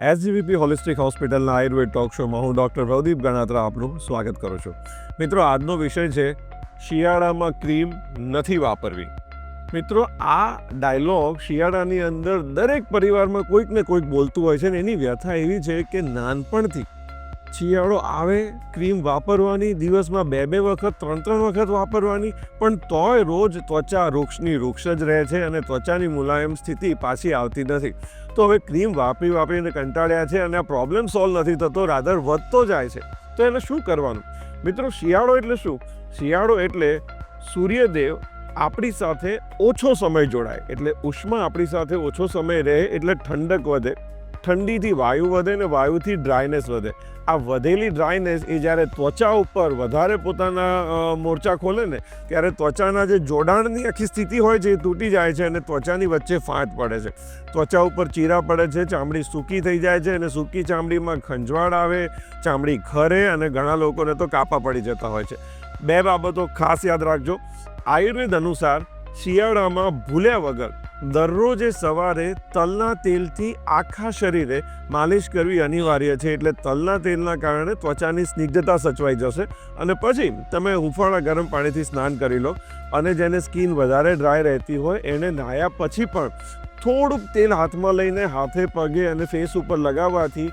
SGVP holistic હોસ્પિટલના Ayurveda talk શોમાં હું ડૉક્ટર પ્રદીપ ગણાત્રા આપનું સ્વાગત કરું છું. મિત્રો, આજનો વિષય છે શિયાળામાં ક્રીમ નથી વાપરવી. મિત્રો, આ ડાયલોગ શિયાળાની અંદર દરેક પરિવારમાં કોઈક ને કોઈક બોલતું હોય છે ને એની વ્યથા એવી છે કે નાનપણથી શિયાળો આવે ક્રીમ વાપરવાની, દિવસમાં 2 વખત 3 વખત વાપરવાની, પણ તોય રોજ ત્વચા વૃક્ષની વૃક્ષ જ રહે છે અને ત્વચાની મુલાયમ સ્થિતિ પાછી આવતી નથી. તો હવે ક્રીમ વાપરીને કંટાળ્યા છે અને આ પ્રોબ્લેમ સોલ્વ નથી થતો, રાધર વધતો જાય છે. તો એને શું કરવાનું? મિત્રો, શિયાળો એટલે શું? શિયાળો એટલે સૂર્યદેવ આપણી સાથે ઓછો સમય જોડાય, એટલે ઉષ્મા આપણી સાથે ઓછો સમય રહે એટલે ઠંડક વધે, ઠંડીથી વાયુ વધે ને વાયુથી ડ્રાયનેસ વધે. આ વધેલી ડ્રાયનેસ એ જ્યારે ત્વચા ઉપર વધારે પોતાના મોરચા ખોલે ને ત્યારે ત્વચાના જે જોડાણની આખી સ્થિતિ હોય છે એ તૂટી જાય છે અને ત્વચાની વચ્ચે ફાંટ પડે છે, ત્વચા ઉપર ચીરા પડે છે, ચામડી સૂકી થઈ જાય છે અને સૂકી ચામડીમાં ખંજવાળ આવે, ચામડી ખરે અને ઘણા લોકોને તો કાપા પડી જતા હોય છે. 2 બાબતો ખાસ યાદ રાખજો. આયુર્વેદ અનુસાર શિયાળામાં ભૂલ્યા વગર દરરોજે સવારે તલના તેલથી આખા શરીરે માલિશ કરવી અનિવાર્ય છે. એટલે તલના તેલના કારણે ત્વચાની સ્નિગ્ધતા સચવાઈ જશે અને પછી તમે હુંફાળા ગરમ પાણીથી સ્નાન કરી લો. અને જેને સ્કિન વધારે ડ્રાય રહેતી હોય એને નાહ્યા પછી પણ થોડુંક તેલ હાથમાં લઈને હાથે પગે અને ફેસ ઉપર લગાવવાથી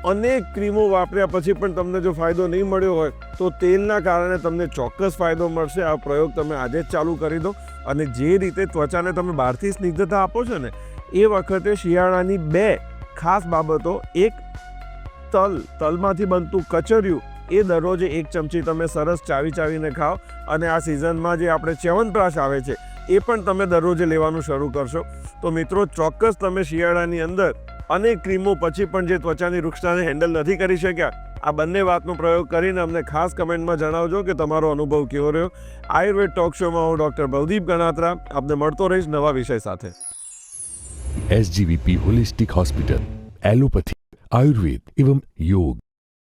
અનેક ક્રીમો વાપર્યા પછી પણ તમને જો ફાયદો નહીં મળ્યો હોય તો તેલના કારણે તમને ચોક્કસ ફાયદો મળશે. આ પ્રયોગ તમે આજે જ ચાલુ કરી દો અને જે રીતે ત્વચાને તમે બહારથી સ્નિગ્ધતા આપો છો ને એ વખતે શિયાળાની 2 ખાસ બાબતો. એક, તલમાંથી બનતું કચરિયું એ દરરોજે 1 ચમચી તમે સરસ ચાવીને ખાઓ અને આ સિઝનમાં જે આપણે ચ્યવનપ્રાશ આવે છે એ પણ તમે દરરોજે લેવાનું શરૂ કરશો. તો મિત્રો, ચોક્કસ તમે શિયાળાની અંદર અનેક ક્રીમો પછી પણ જે ત્વચાની રૂક્ષતાને હેન્ડલ નથી કરી શક્યા, આ બંને વાતનો પ્રયોગ કરીને અમને ખાસ કમેન્ટમાં જણાવજો કે તમારો અનુભવ કેવો રહ્યો. આયુર્વેદ ટોક શોમાં હું ડૉક્ટર પ્રદીપ ગણાત્રા આપને મળતો રહીશ નવા વિષય સાથે. एसजीवीपी होलिस्टिक हॉस्पिटल, एलोपैथी, आयुर्वेद एवं योग.